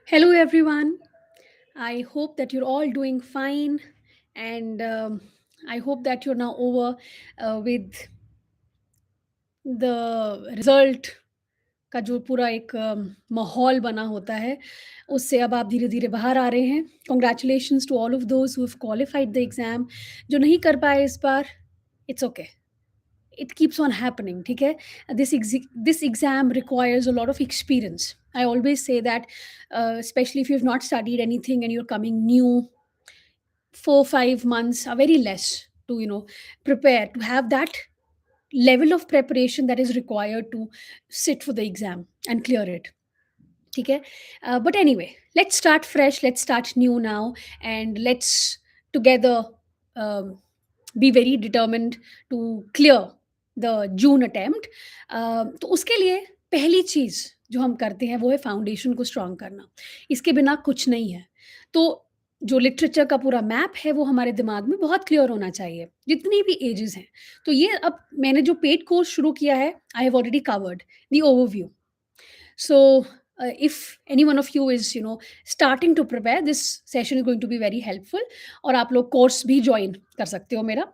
Hello, everyone. I hope that you're all doing fine, and I hope that you're now over with the result का जो पूरा एक माहौल बना होता है, उससे अब आप धीरे-धीरे बाहर आ रहे हैं। Congratulations to all of those who have qualified the exam. जो नहीं कर पाए इस बार, it's okay. It keeps on happening, ठीक है? This exam requires a lot of experience. I always say that, especially if you've not studied anything and you're coming new, 4 5 months are very less to prepare, to have that level of preparation that is required to sit for the exam and clear it. ठीक है? But anyway, let's start fresh, let's start new now, and let's together um, be very determined to clear the June attempt. तो उसके लिए पहली चीज़ जो हम करते हैं वो है फाउंडेशन को स्ट्रॉन्ग करना। इसके बिना कुछ नहीं है। तो जो लिटरेचर का पूरा मैप है वो हमारे दिमाग में बहुत क्लियर होना चाहिए, जितनी भी एजेस हैं। तो ये अब मैंने जो पेड कोर्स शुरू किया है, I have already covered the overview. So, if any one of you is starting to prepare, this session is going to be very helpful. और आप लोग कोर्स भी ज्वाइन कर सकते हो मेरा।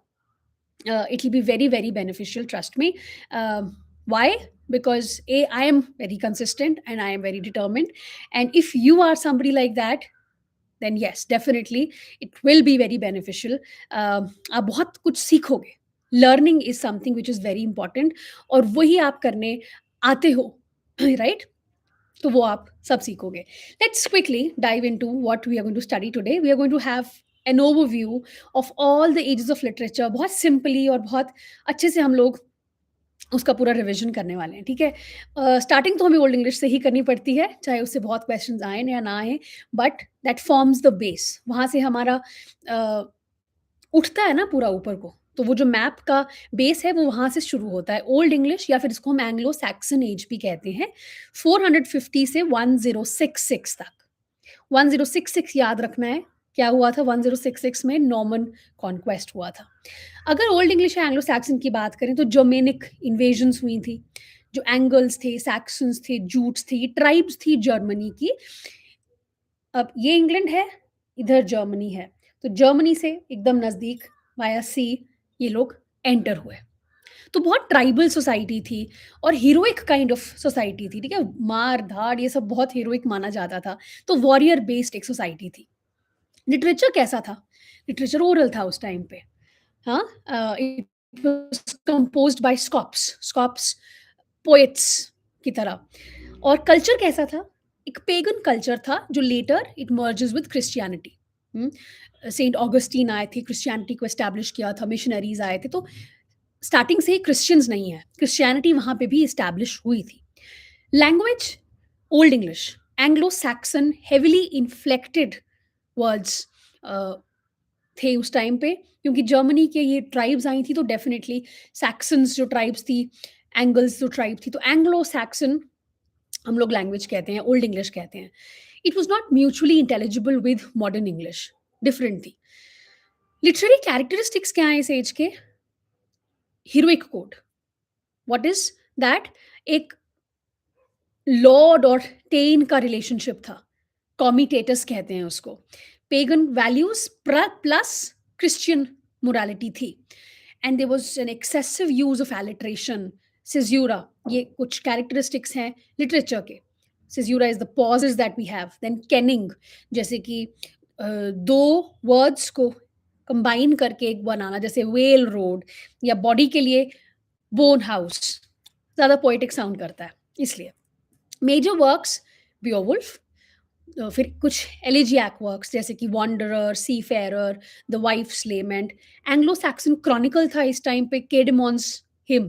It will be very very beneficial, trust me. Why? Because I am very consistent and I am very determined, and if you are somebody like that, then yes, definitely it will be very beneficial. आप बहुत कुछ सीखोगे। Learning is something which is very important, और वही आप करने आते हो राइट। तो वो आप सब सीखोगे। Let's quickly dive into what we are going to study today. We are going to have an overview of all the ages of literature, बहुत सिंपली और बहुत अच्छे से हम लोग उसका पूरा रिवीजन करने वाले हैं, ठीक है? स्टार्टिंग तो हमें ओल्ड इंग्लिश से ही करनी पड़ती है, चाहे उससे बहुत क्वेश्चंस आएँ या ना आएँ, but that forms the base. वहाँ से हमारा अ, उठता है ना पूरा ऊपर को, तो वो जो मैप का बेस है वो वहाँ से शुरू होता है। ओल्ड इंग्लिश, या फिर इसको हम एंग्लो सैक्सन एज भी कहते हैं, 450 से 1066 तक। 1066 याद रखना है, क्या हुआ था 1066 में? नॉर्मन कॉन्क्वेस्ट हुआ था। अगर ओल्ड इंग्लिश या एंग्लो सैक्सन की बात करें तो जर्मेनिक इन्वेजन्स हुई थी, जो एंगल्स थे, सैक्सन्स थे, जूट्स थी, ट्राइब्स थी जर्मनी की। अब ये इंग्लैंड है, इधर जर्मनी है, तो जर्मनी से एकदम नज़दीक वाया सी ये लोग एंटर हुए। तो बहुत ट्राइबल सोसाइटी थी और हीरोइक काइंड ऑफ सोसाइटी थी, ठीक है? मार-धाड़ ये सब बहुत हीरोइक माना जाता था, तो वॉरियर बेस्ड एक सोसाइटी थी। लिटरेचर कैसा था? लिटरेचर ओरल था उस टाइम पे। हाँ, it was composed bye scops poets की तरह। और कल्चर कैसा था? एक पेगन कल्चर था जो later it merges with Christianity. हुँ, सेंट ऑगस्टीन आए थे, क्रिश्चियनिटी को एस्टैब्लिश किया था, मिशनरीज़ आए थे, तो स्टार्टिंग से ही क्रिश्चियंस नहीं है, क्रिश्चियनिटी वहाँ पे भी एस्टैब्लिश हुई थी। Language old English, Anglo Saxon heavily inflicted words थे उस टाइम पे, क्योंकि जर्मनी के ये ट्राइब्स आई थी, तो डेफिनिटली सैक्सन्स जो ट्राइब्स थी, एंगल्स जो ट्राइब थी, तो एंग्लो सैक्सन हम लोग लैंग्वेज कहते हैं, ओल्ड इंग्लिश कहते हैं। It was not mutually intelligible with modern English, different थी। लिटरेरी कैरेक्टरिस्टिक्स क्या हैं इस एज के? Heroic code. What is that? एक लॉर्ड और टेन का रिलेशनशिप था, कॉमिटेटस कहते हैं उसको। Pagan values plus Christian morality थी, and there was an excessive use of alliteration, caesura, ये कुछ कैरेक्टरिस्टिक्स हैं लिटरेचर के। Caesura is the pauses that we have, then kenning, जैसे कि दो वर्ड्स को कंबाइन करके एक बनाना, जैसे वेल रोड, या बॉडी के लिए बोन हाउस, ज़्यादा पोएटिक साउंड करता है इसलिए। मेजर वर्क्स बियोवुल्फ, फिर कुछ एलिजियाक वर्क्स जैसे कि Wanderer, Seafarer, the Wife's Lament. Anglo Saxon chronicle था इस टाइम पे, Caedmon's hymn.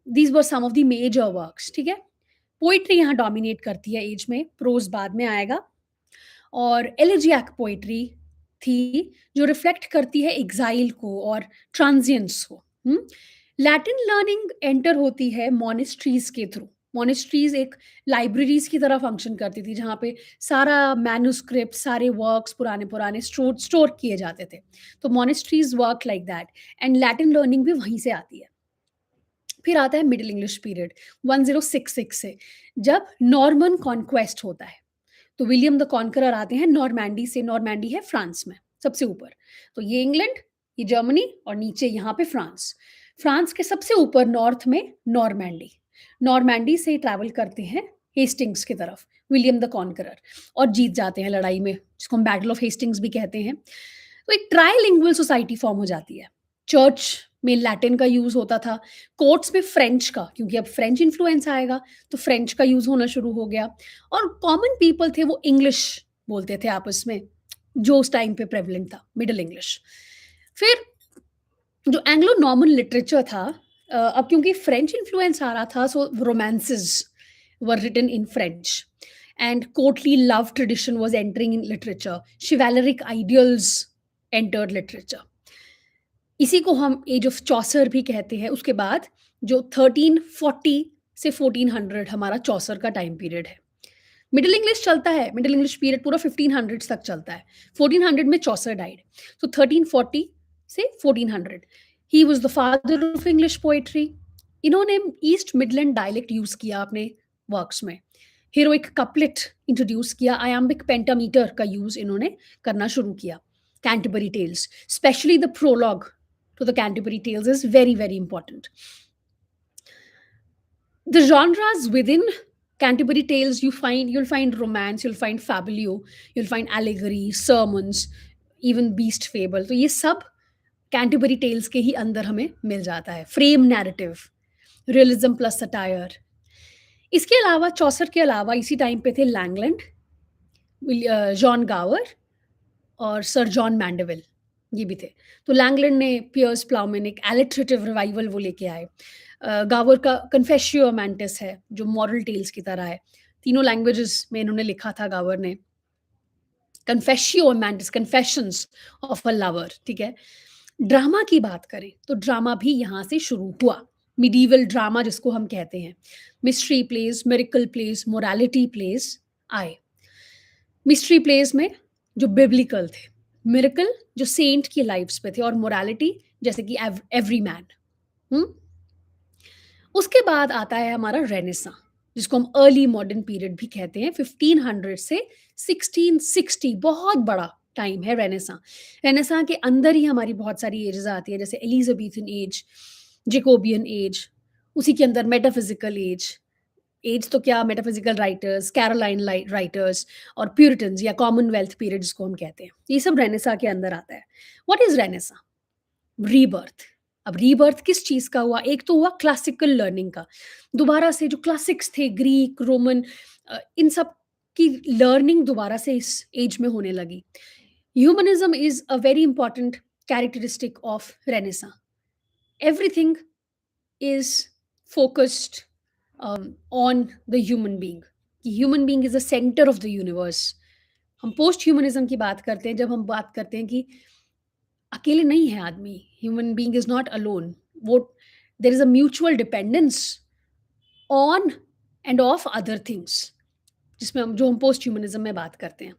These were some of the major works, ठीक है? पोइट्री यहाँ डोमिनेट करती है एज में, प्रोज बाद में आएगा। और एलिजियाक पोइट्री थी जो रिफ्लेक्ट करती है एग्जाइल को और ट्रांजिएंट्स को। लैटिन लर्निंग एंटर होती है मोनेस्ट्रीज के थ्रू। मोनेस्ट्रीज एक लाइब्रेरीज की तरह फंक्शन करती थी, जहाँ पे सारा मैन्युस्क्रिप्ट, सारे वर्क्स पुराने पुराने स्टोर स्टोर किए जाते थे। तो monasteries work like that, and Latin learning भी वहीं से आती है। फिर आता है मिडिल इंग्लिश पीरियड 1066 से, जब नॉर्मन कॉन्क्वेस्ट होता है। तो विलियम द कॉन्करर आते हैं नॉर्मैंडी से, नॉर्मैंडी है फ्रांस में, सबसे ऊपर। तो ये इंग्लैंड, ये जर्मनी और नीचे यहाँ पे फ्रांस। फ्रांस के सबसे ऊपर नॉर्थ में नॉर्मैंडी। नॉर्मैंडी से ट्रैवल करते हैं हेस्टिंग्स की तरफ, विलियम द कॉन्करर, और जीत जाते हैं लड़ाई में, जिसको हम बैटल ऑफ हेस्टिंग्स भी कहते हैं। तो एक ट्राइलिंगुअल सोसाइटी फॉर्म हो जाती है। चर्च में लैटिन का यूज़ होता था, कोर्ट्स में फ्रेंच का, क्योंकि अब फ्रेंच इन्फ्लुएंस आएगा, तो फ्रेंच का यूज़ होना शुरू हो गया, और कॉमन पीपल थे वो इंग्लिश बोलते थे आपस में, जो उस टाइम पे प्रेवलेंट था, मिडल इंग्लिश। फिर जो एंग्लो नॉर्मन लिटरेचर था, अब क्योंकि फ्रेंच इन्फ्लुएंस आ रहा था, so romances were written in French, and courtly love tradition was entering in literature, chivalric ideals entered literature. इसी को हम एज ऑफ चौसर भी कहते हैं। उसके बाद जो 1340 से 1400 हमारा चौसर का टाइम पीरियड है। मिडल इंग्लिश चलता है, मिडल इंग्लिश पीरियड पूरा 1500 तक चलता है। 1400 में चौसर डाइड, तो 1340 से 1400 he was the father of English poetry. इन्होंने ईस्ट मिडलैंड डायलेक्ट यूज किया अपने वर्क्स में, हीरोइक कपलेट इंट्रोड्यूस किया, आयाम्बिक पेंटामीटर का यूज इन्होंने करना शुरू किया। Canterbury Tales, specially the prologue to the Canterbury Tales is very, very important. The genres within Canterbury Tales, you'll find romance, you'll find fabuleux, you'll find allegory, sermons, even beast fable. तो ये सब Canterbury Tales के ही अंदर हमें मिल जाता है। Frame narrative, realism plus satire. इसके अलावा चौसर के अलावा इसी टाइम पे थे लैंगलैंड, जॉन गावर और सर जॉन मैंडेविल, ये भी थे। तो लैंगलैंड ने पियर्स प्लाउमैन एक एलिटरेटिव रिवाइवल वो लेके आए। गावर का कन्फेशियो अमेंटिस है, जो मॉरल टेल्स की तरह है। तीनों लैंग्वेजेस में इन्होंने लिखा था गावर ने। कन्फेशियो अमेंटिस, कन्फेशंस ऑफ अ लवर, ठीक है। ड्रामा की बात करें तो ड्रामा भी यहाँ से शुरू हुआ, मिडीवल ड्रामा जिसको हम कहते हैं। Mystery place, miracle place, morality place आए। मिस्ट्री प्लेस में जो बिब्लिकल थे, मिरेकल जो सेंट की लाइफ्स पे थे, और मोरालिटी जैसे कि एवरी मैन। उसके बाद आता है हमारा रेनेसा, जिसको हम अर्ली मॉडर्न पीरियड भी कहते हैं। 1500 से 1660 बहुत बड़ा टाइम है रेनेसा। रेनेसा के अंदर ही हमारी बहुत सारी एजेस आती है, जैसे एलिजाबेथन एज, जेकोबियन एज, उसी के अंदर मेटाफिजिकल एज। एज तो क्या, मेटाफिजिकल राइटर्स, कैरोलाइन राइटर्स, और प्यूरिटन्स या कॉमनवेल्थ पीरियड जिसको हम कहते हैं, ये सब रेनेसा के अंदर आता है। What is Renaissance? रीबर्थ। अब रीबर्थ किस चीज का हुआ? एक तो हुआ क्लासिकल लर्निंग का, दोबारा से जो क्लासिक्स थे, ग्रीक, रोमन, इन सब की लर्निंग दोबारा से इस एज में होने लगी। Humanism is a very important characteristic of Renaissance. Everything is focused on the human being, कि human being is the centre of the universe. हम पोस्ट ह्यूमनिज्म की बात करते हैं जब हम बात करते हैं कि अकेले नहीं है आदमी, human being is not alone. वो there is a mutual dependence on and of other things, जिसमें हम पोस्ट ह्यूमनिज्म में बात करते हैं।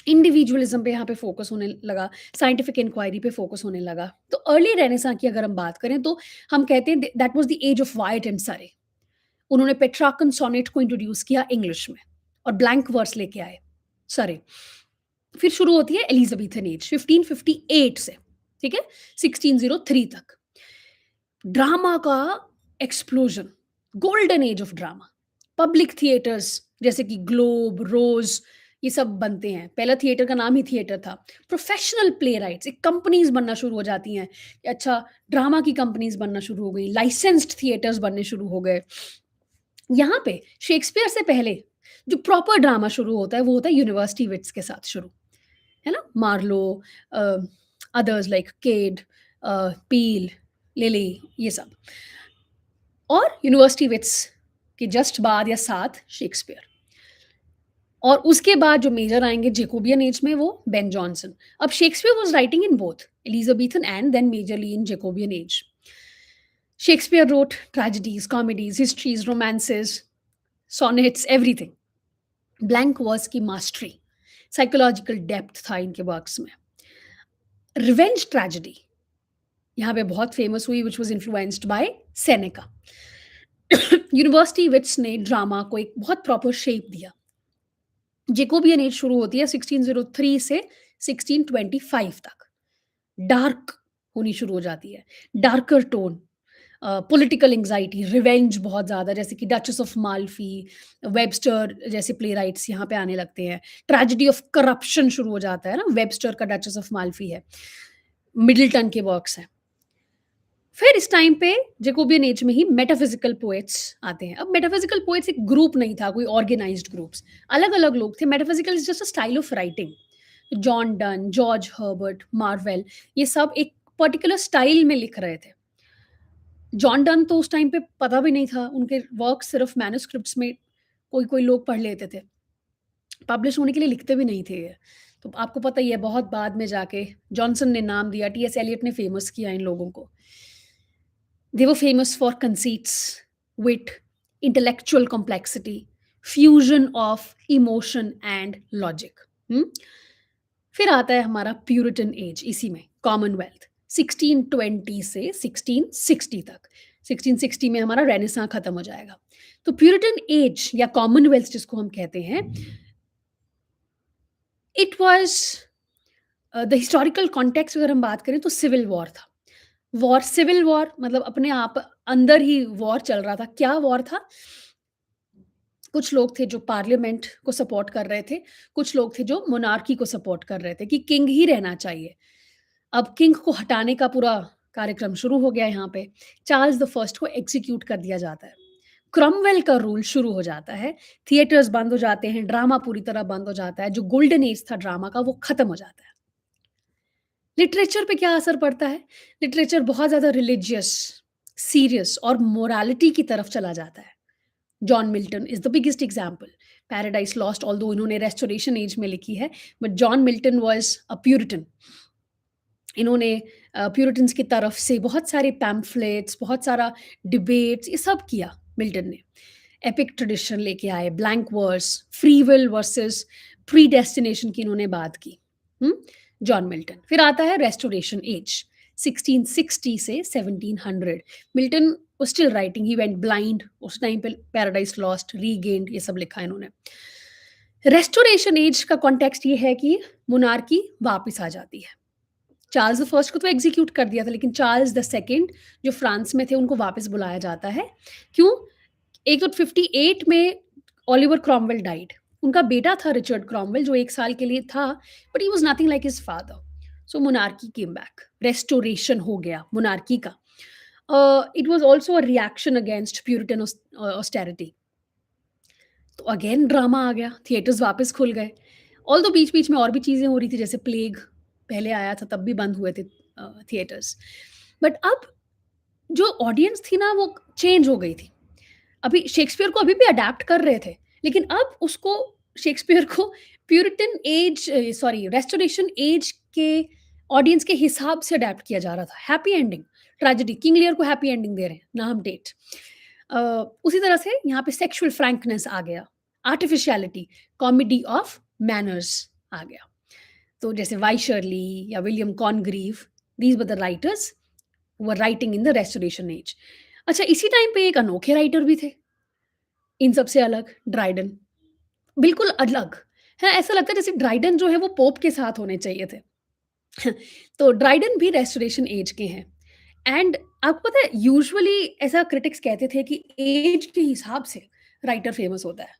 इंडिविजुअलिज्म पे यहाँ पे फोकस होने लगा, साइंटिफिक इंक्वायरी पे फोकस होने लगा। तो अर्ली रेनेसा की अगर हम बात करें तो हम कहते हैं that was the age of Wyatt and Surrey. उन्होंने पेट्रार्कन सोनेट को इंट्रोड्यूस किया इंग्लिश में, और ब्लैंक वर्स लेके आए सरे। फिर शुरू होती है एलिजाबेथन एज 1558 से, ठीक है, 1603 तक। ड्रामा का explosion, golden age of drama. Public theatres जैसे कि ग्लोब, रोज, ये सब बनते हैं। पहला थिएटर का नाम ही थिएटर था। प्रोफेशनल प्ले राइट्स, एक कंपनीज बनना शुरू हो जाती हैं। अच्छा, ड्रामा की कंपनीज बनना शुरू हो गई, लाइसेंस्ड थिएटर्स बनने शुरू हो गए। यहाँ पे शेक्सपियर से पहले जो प्रॉपर ड्रामा शुरू होता है वो होता है यूनिवर्सिटी विट्स के साथ शुरू, है ना? मार्लो, अदर्स लाइक केड, पील, लिली, ये सब। और यूनिवर्सिटी विट्स के जस्ट बाद या साथ शेक्सपियर। और उसके बाद जो मेजर आएंगे जेकोबियन एज में, वो बेन जॉनसन। अब Shakespeare was writing in both Elizabethan and then majorly in Jacobean age. Shakespeare wrote tragedies, comedies, histories, romances, sonnets, everything. Blank verse की मास्टरी, साइकोलॉजिकल डेप्थ था इनके वर्क्स में। Revenge tragedy यहाँ पे बहुत फेमस हुई, which was influenced by Seneca. University wits ने drama को एक बहुत प्रॉपर शेप दिया। जैकोबियन एज शुरू होती है 1603 से 1625 तक। डार्क होनी शुरू हो जाती है, darker tone, political anxiety, revenge बहुत ज़्यादा, जैसे कि डचेस ऑफ माल्फी, वेबस्टर जैसे प्लेराइट्स यहाँ पे आने लगते हैं। ट्रेजेडी ऑफ करप्शन शुरू हो जाता है ना, वेबस्टर का डचेस ऑफ माल्फी है, मिडलटन के वर्क्स हैं। फिर इस टाइम पे जैकोबियन एज में ही मेटाफिजिकल पोएट्स आते हैं। अब मेटाफिजिकल पोएट्स एक ग्रुप नहीं था, कोई ऑर्गेनाइज्ड ग्रुप्स, अलग-अलग लोग थे। Metaphysical is just a style of writing. John Donne, George Herbert, marvel, ये सब एक पर्टिकुलर स्टाइल में लिख रहे थे। जॉन डन तो उस टाइम पे पता भी नहीं था, उनके वर्क सिर्फ़ मैन्युस्क्रिप्ट्स में कोई-कोई लोग पढ़ लेते थे। पब्लिश होने के लिए लिखते भी नहीं थे ये। तो आपको पता ही है, बहुत बाद में जाके जॉनसन ने नाम दिया, टीएस एलियट ने फ़ेमस किया इन लोगों को। They were famous for conceits, wit, intellectual complexity, fusion of emotion and logic. हुँ? फिर आता है हमारा प्यूरिटन एज इसी में, कॉमनवेल्थ 1620 से 1660 तक। 1660 में हमारा रेनेसां खत्म हो जाएगा। तो प्यूरिटन एज या कॉमनवेल्थ जिसको हम कहते हैं, it was the historical context अगर हम बात करें तो सिविल वॉर था। वॉर, सिविल वॉर मतलब अपने आप अंदर ही वॉर चल रहा था। क्या वॉर था? कुछ लोग थे जो पार्लियामेंट को सपोर्ट कर रहे थे, कुछ लोग थे जो मोनार्की को सपोर्ट कर रहे थे कि किंग ही रहना चाहिए। अब किंग को हटाने का पूरा कार्यक्रम शुरू हो गया यहाँ पे। चार्ल्स द फर्स्ट को एग्ज़ीक्यूट कर दिया जाता है। क्रॉमवेल का रूल शुरू हो जाता है, थिएटर्स बंद हो जाते हैं, ड्रामा पूरी तरह बंद हो जाता है, जो गोल्डन एज था ड्रामा का वो खत्म हो जाता है। लिटरेचर पे क्या असर पड़ता है? लिटरेचर बहुत ज़्यादा रिलिजियस, सीरियस और मोरालिटी की तरफ चला जाता है। John Milton is the biggest example. Paradise lost although इन्होंने रेस्टोरेशन एज में लिखी है, but John Milton was a Puritan. इन्होंने प्यूरिटन्स की तरफ से बहुत सारे पैम्फलेट्स, बहुत सारा डिबेट्स, ये सब किया मिल्टन ने। एपिक ट्रेडिशन लेके आए, blank verse, free will versus predestination की इन्होंने बात की। हुँ? John Milton. फिर आता है रेस्टोरेशन एज 1660 से 1700। Milton was still writing, he went blind, उस टाइम पे पैराडाइज़ लॉस्ट, रीगेन्ड ये सब लिखा है इन्होंने। रेस्टोरेशन एज का कॉन्टेक्स्ट ये है कि मोनार्की वापस आ जाती है। चार्ल्स द फर्स्ट को तो एग्ज़ीक्यूट कर दिया था, लेकिन चार्ल्स द सेकंड जो फ्रांस में थे उनको वापस बुलाया जाता है। क्यों? एक तो 58 में ओलिवर क्रॉमवेल डाइड। उनका बेटा था रिचर्ड क्रॉमवेल जो 1 साल के लिए था, but he was nothing like his father. So monarchy came back, restoration हो गया मोनार्की का। It was also a reaction against Puritan austerity. तो अगेन ड्रामा आ गया, थिएटर्स वापस खुल गए। ऑल्दो बीच-बीच में और भी चीज़ें हो रही थी, जैसे प्लेग पहले आया था तब भी बंद हुए थे थिएटर्स। बट अब जो ऑडियंस थी ना वो चेंज हो गई थी। अभी शेक्सपियर को अभी भी अडैप्ट कर रहे थे, लेकिन अब उसको शेक्सपियर को Puritan age sorry restoration age के ऑडियंस के हिसाब से अडैप्ट किया जा रहा था। Happy ending, tragedy, King Lear को हैप्पी एंडिंग दे रहे हैं, नाम डेट। उसी तरह से यहाँ पे सेक्सुअल फ्रैंकनेस आ गया, आर्टिफिशियलिटी, कॉमेडी ऑफ मैनर्स आ गया। तो जैसे वाई शर्ली या William Congreve, these were the writers who were writing in the restoration age. अच्छा, इसी टाइम पे एक अनोखे राइटर भी थे, इन सबसे अलग, ड्राइडन। बिल्कुल अलग, है ऐसा लगता है जैसे ड्राइडन जो है वो पोप के साथ होने चाहिए थे। तो ड्राइडन भी रेस्टोरेशन एज के हैं। एंड आपको पता है यूजुअली ऐसा क्रिटिक्स कहते थे कि एज के हिसाब से राइटर फेमस होता है।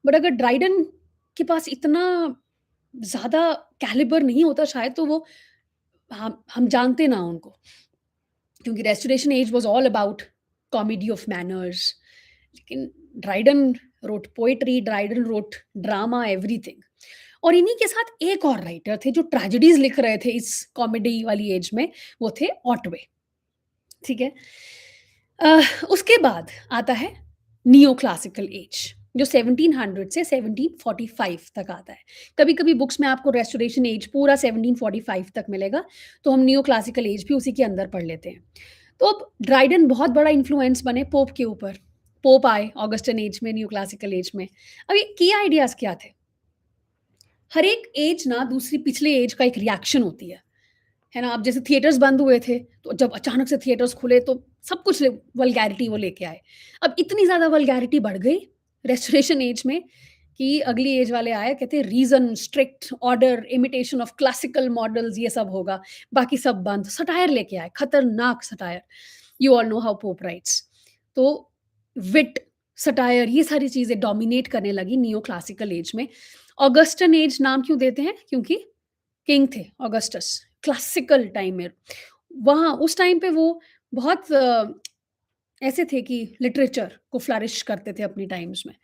बट अगर ड्राइडन के पास इतना ज़्यादा कैलिबर नहीं होता शायद, तो वो हम जानते ना उनको। क्योंकि restoration age was all about comedy of manners, लेकिन Dryden wrote poetry, Dryden wrote drama, everything. और इन्हीं के साथ एक और राइटर थे जो ट्रेजेडीज़ लिख रहे थे इस कॉमेडी वाली एज में, वो थे ऑटवे, ठीक है? उसके बाद आता है नियो क्लासिकल एज जो 1700 से 1745 तक आता है। कभी-कभी बुक्स में आपको रेस्टोरेशन एज पूरा 1745 तक मिलेगा, तो हम नियो क्लासिकल एज भी उसी के अंदर पढ़ लेते हैं। तो अब ड्राइडन बहुत बड़ा इन्फ्लुएंस बने पोप के ऊपर। पोप आए ऑगस्टन एज में, नियो क्लासिकल एज में। अब ये की आइडियाज़ क्या थे? हर एक एज ना दूसरी पिछले एज का एक रिएक्शन होती है ना? अब जैसे थिएटर्स बंद हुए थे, तो जब अचानक से थिएटर्स खुले तो सब कुछ वल्गैरिटी वो लेके आए। अब इतनी ज़्यादा वल्गैरिटी बढ़ गई रेस्टोरेशन एज में कि अगली एज वाले आए कहते हैं reason, strict, order, imitation of classical models ये सब होगा, बाकी सब बंद। सटायर लेके आए, खतरनाक satire. You all know how pope rights. तो विट, सटायर ये सारी चीज़ें डोमिनेट करने लगी नियो क्लासिकल एज में। ऑगस्टन एज नाम क्यों देते हैं? क्योंकि किंग थे ऑगस्टस, क्लासिकल टाइम में। वहाँ उस टाइम पे वो बहुत ऐसे थे कि लिटरेचर को फ्लरिश करते थे अपनी टाइम्स में।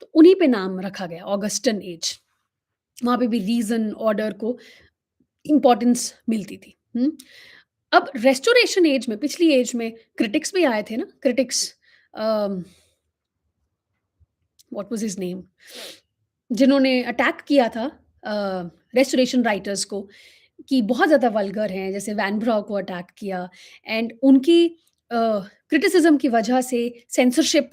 तो उन्हीं पे नाम रखा गया ऑगस्टन एज। वहाँ पे भी रीज़न, ऑर्डर को इम्पोर्टेंस मिलती थी। हुँ? अब रेस्टोरेशन एज में, पिछली एज में क्रिटिक्स भी आए थे ना, critics um, what was his name? जिन्होंने अटैक किया था रेस्टोरेशन राइटर्स को कि बहुत ज़्यादा वल्गर हैं, जैसे वैन ब्राउ को अटैक किया एंड उनकी क्रिटिसिज़्म की वजह से सेंसरशिप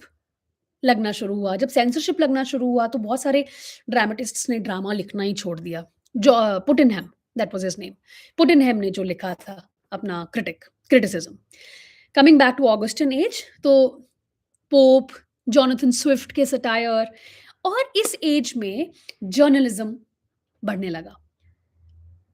लगना शुरू हुआ। जब सेंसरशिप लगना शुरू हुआ तो बहुत सारे ड्रामेटिस्ट्स ने ड्रामा लिखना ही छोड़ दिया। जो Puttenham, that was his name. Puttenham ने जो लिखा था अपना criticism. Coming back to Augustan age, तो पोप, जोनाथन स्विफ्ट के सटायर और इस एज में जर्नलिज़्म बढ़ने लगा।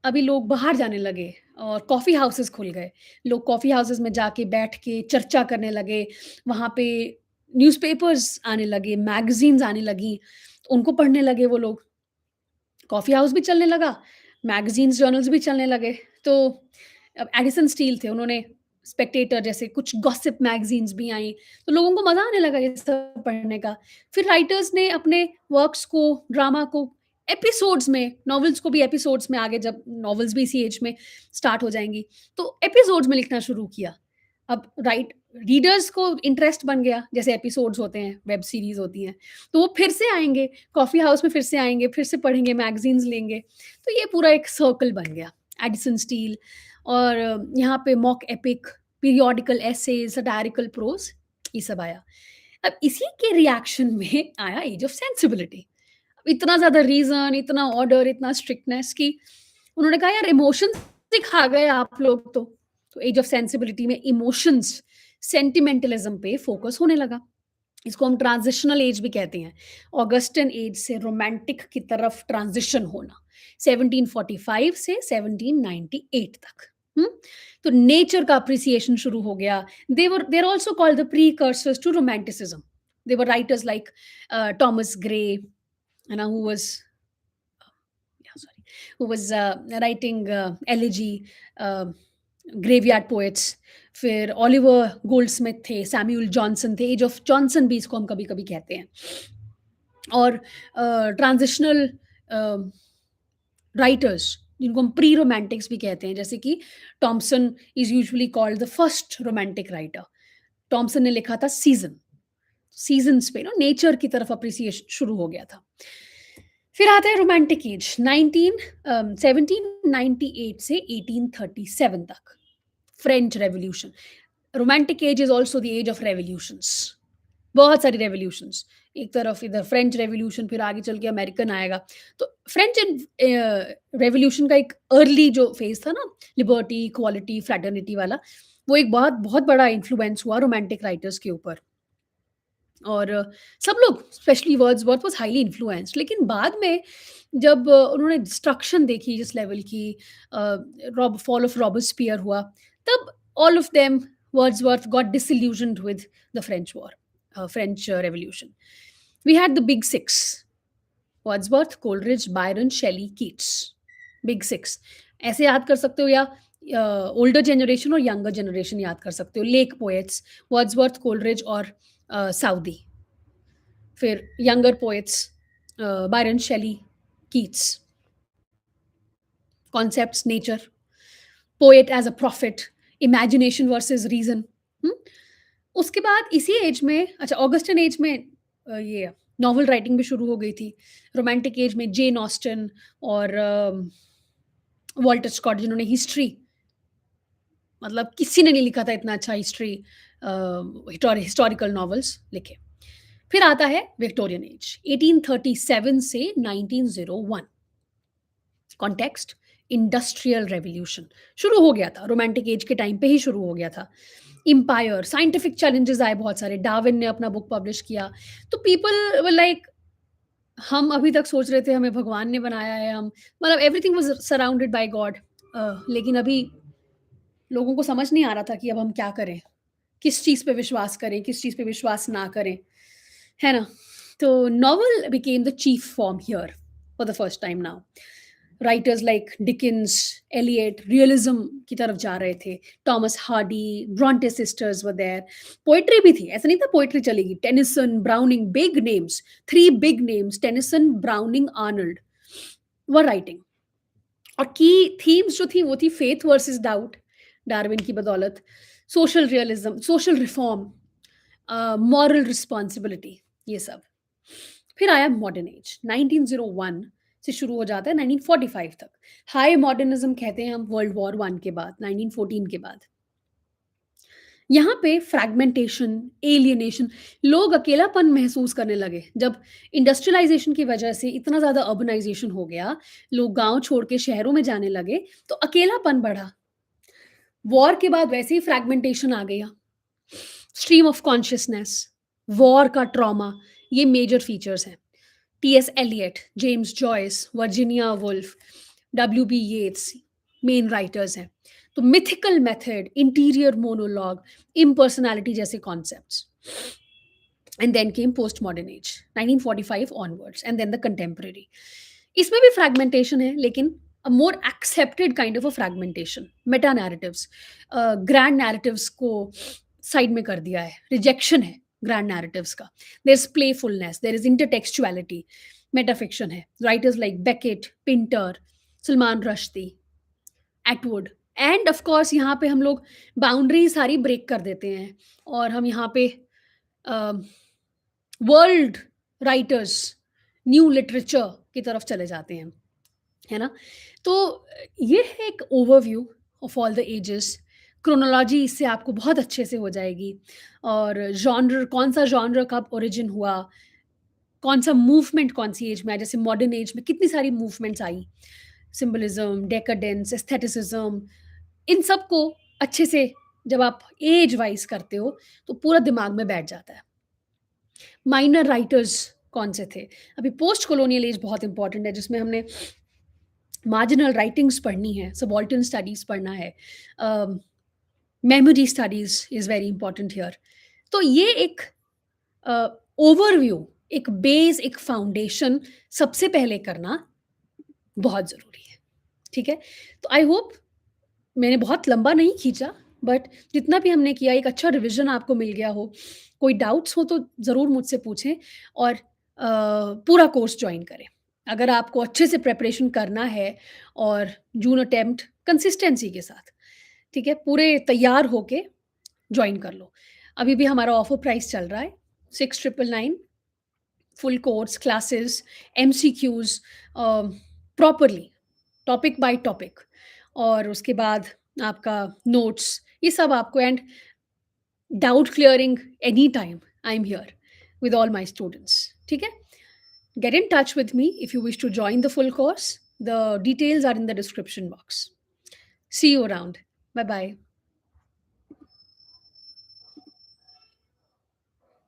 अभी लोग बाहर जाने लगे और कॉफ़ी हाउसेस खुल गए। लोग कॉफ़ी हाउसेस में जाके बैठ के चर्चा करने लगे। वहाँ पे न्यूज़पेपर्स आने लगे, मैगज़ीन्स आने लगीं, उनको पढ़ने लगे वो लोग। कॉफ़ी हाउस भी चलने लगा, मैगज़ीन्स, जर्नल्स भी चलने लगे। तो अब एडिसन स्टील थे, उन्होंने स्पेक्टेटर जैसे कुछ गॉसिप मैगज़ीन्स भी आईं, तो लोगों को मज़ा आने लगा ये सब पढ़ने का। फिर राइटर्स ने अपने वर्क्स को, ड्रामा को एपिसोड्स में, नॉवेल्स को भी एपिसोड्स में, आगे जब नॉवेल्स भी इसी एज में स्टार्ट हो जाएँगी, तो एपिसोड्स में लिखना शुरू किया। अब रीडर्स को इंटरेस्ट बन गया, जैसे एपिसोड्स होते हैं, वेब सीरीज़ होती हैं, तो वो फिर से आएँगे, कॉफ़ी हाउस में फिर से आएँगे, फिर से पढ़ेंगे, मैगज़ीन्स लेंगे। तो ये पूरा एक सर्कल बन गया। एडिसन स्टील और यहाँ पे मॉक एपिक, पीरियोडिकल एसेज़, सैटारिकल प्रोज़ ये सब आया। अब इसी के रिएक्शन में आया एज ऑफ सेंसिबिलिटी। इतना ज़्यादा रीज़न, इतना ऑर्डर, इतना स्ट्रिक्टनेस कि उन्होंने कहा यार इमोशंस सिखा गए आप लोग तो। तो एज ऑफ सेंसिबिलिटी में इमोशंस, सेंटिमेंटलिज़्म पे फ़ोकस होने लगा। इसको हम ट्रांज़िशनल एज भी कहते हैं। ऑगस्टन एज से रोमांटिक की तरफ ट्रांज़िशन होना, 1745 से 1798 तक। हुँ? तो नेचर का एप्रिसिएशन शुरू हो गया। They are also called the precursors to romanticism. They were writers like Thomas Gray, you know, who was yeah, sorry, who was writing elegy, uh, graveyard poets, फिर ओलिवर गोल्डस्मिथ थे, Samuel Johnson थे, as of Johnson भी इसको हम कभी-कभी कहते हैं। और ट्रांजिशनल राइटर्स जिनको हम प्री रोमांटिक्स भी कहते हैं, जैसे कि Thomson is usually called the first romantic writer. Thomson ने लिखा था सीज़न। सीज़न्स पे ना नेचर की तरफ एप्रिसिएशन शुरू हो गया था। फिर आता है रोमांटिक एज 1798 से 1837 तक, French revolution. Romantic age is also the age of revolutions. बहुत सारी रेवोल्यूशंस, एक तरफ इधर फ्रेंच रेवोल्यूशन, फिर आगे चल के अमेरिकन आएगा। तो फ्रेंच रेवोल्यूशन का एक अर्ली जो फेज़ था ना, लिबर्टी, इक्वालिटी, फ्रैटर्निटी वाला, वो एक बहुत बहुत बड़ा इन्फ्लुएंस हुआ रोमांटिक राइटर्स के ऊपर। और सब लोग, specially Wordsworth was highly influenced. लेकिन बाद में जब उन्होंने डिस्ट्रक्शन देखी जिस लेवल की, रॉब फॉल ऑफ रॉबस्पियर हुआ, तब all of them, Wordsworth got disillusioned with the French war, French revolution. We had the big six: Wordsworth, Coleridge, Byron, Shelley, Keats. Big six ऐसे याद कर सकते हो, या ओल्डर जनरेशन और यंगर जनरेशन याद कर सकते हो। लेक पोएट्स, वर्ड्सवर्थ, कोलरिज और साउदी। फिर younger poets, Byron, Shelley, Keats. Concepts, nature, poet as a prophet, imagination versus reason. उसके बाद इसी एज में, अच्छा ऑगस्टन एज में ये नॉवल राइटिंग भी शुरू हो गई थी। रोमांटिक एज में जेन ऑस्टन और वॉल्टर स्कॉट, जिन्होंने हिस्ट्री, मतलब किसी ने नहीं लिखा था इतना अच्छा हिस्ट्री, हिस्टोरिकल नॉवेल्स लिखे। फिर आता है विक्टोरियन एज 1837 से 1901। कॉन्टेक्स्ट, इंडस्ट्रियल रेवोल्यूशन शुरू हो गया था, रोमांटिक एज के टाइम पे ही शुरू हो गया था। एम्पायर, साइंटिफिक चैलेंजेस आए बहुत सारे, डार्विन ने अपना बुक पब्लिश किया, तो पीपल वर लाइक हम अभी तक सोच रहे थे हमें भगवान ने बनाया है, हम मतलब everything was surrounded by God. लेकिन अभी लोगों को समझ नहीं आ रहा था कि अब हम क्या करें? किस चीज़ पे विश्वास करें, किस चीज़ पे विश्वास ना करें, है ना? तो novel became the chief form here for the first time now. Writers like Dickens, Eliot realism की तरफ जा रहे थे। Thomas Hardy, Bronte sisters were there. Poetry भी थी, ऐसा नहीं था पोएट्री चलेगी। Tennyson, Browning, big names, 3 big names Tennyson, Browning, Arnold were writing. और की थीम्स जो थी वो थी फेथ वर्सेस डाउट, डार्विन की बदौलत, social realism, social reform, moral responsibility, ये सब। फिर आया मॉडर्न एज 1901 से शुरू हो जाता है 1945 तक। हाई मॉडर्निज्म कहते हैं हम वर्ल्ड वॉर वन के बाद, 1914 के बाद। यहाँ पे फ्रैगमेंटेशन, एलियनेशन, लोग अकेलापन महसूस करने लगे जब इंडस्ट्रियलाइजेशन की वजह से इतना ज़्यादा अर्बनाइजेशन हो गया, लोग गांव छोड़ के शहरों में जाने लगे, तो अकेलापन बढ़ा। वॉर के बाद वैसे ही फ्रैगमेंटेशन आ गया। स्ट्रीम ऑफ कॉन्शियसनेस, वॉर का ट्रॉमा, ये मेजर फीचर्स हैं। TS Eliot, James Joyce, Virginia Woolf, W B Yeats main writers हैं। तो mythical method, interior monologue, impersonality जैसे concepts. And then came post modern age 1945 onwards and then the contemporary. इसमें भी fragmentation है, लेकिन a more accepted kind of a fragmentation, meta narratives, grand narratives को side में कर दिया है, रिजेक्शन है ग्रैंड नैरेटिव्स का। There is playfulness, there is intertextuality, metafiction है। Writers like Beckett, Pinter, Salman Rushdie, Atwood, and of course यहाँ पे हम लोग बाउंड्री सारी ब्रेक कर देते हैं और हम यहाँ पे वर्ल्ड राइटर्स, न्यू लिटरेचर की तरफ चले जाते हैं, है ना? तो ये है एक overview of all the ages. Chronology इससे आपको बहुत अच्छे से हो जाएगी, और जॉनर कौन-सा जॉनर कब ओरिजिन हुआ, कौन-सा मूवमेंट कौन-सी एज में आया, जैसे मॉडर्न एज में कितनी सारी मूवमेंट्स आई, सिम्बोलिज़्म, डेकाडेंस, एस्थेटिसिज़्म, इन सब को अच्छे से जब आप एज वाइज़ करते हो, तो पूरा दिमाग में बैठ जाता है। माइनर राइटर्स कौन से थे? अभी पोस्ट कॉलोनियल एज बहुत इम्पोर्टेंट है, जिसमें हमने मार्जिनल राइटिंग्स पढ़नी है, सबाल्टर्न स्टडीज़ पढ़ना है, memory studies is very important here. तो ये एक ओवरव्यू, एक बेस, एक फाउंडेशन सबसे पहले करना बहुत ज़रूरी है, ठीक है? तो आई होप मैंने बहुत लंबा नहीं खींचा, बट जितना भी हमने किया एक अच्छा रिवीजन आपको मिल गया हो। कोई डाउट्स हो तो ज़रूर मुझसे पूछें, और पूरा कोर्स जॉइन करें। अगर आपको अच्छे से प्रिपरेशन करना है और जून अटेम्प्ट कंसिस्टेंसी के साथ, ठीक है? पूरे तैयार होके जॉइन कर लो। अभी भी हमारा ऑफर प्राइस चल रहा है 6999, full course, classes, MCQs, properly, topic by topic, और उसके बाद आपका नोट्स, ये सब आपको, and doubt clearing any time, I am here with all my students. ठीक है? Get in touch with me if you wish to join the full course. The details are in the description box. See you around. Bye bye.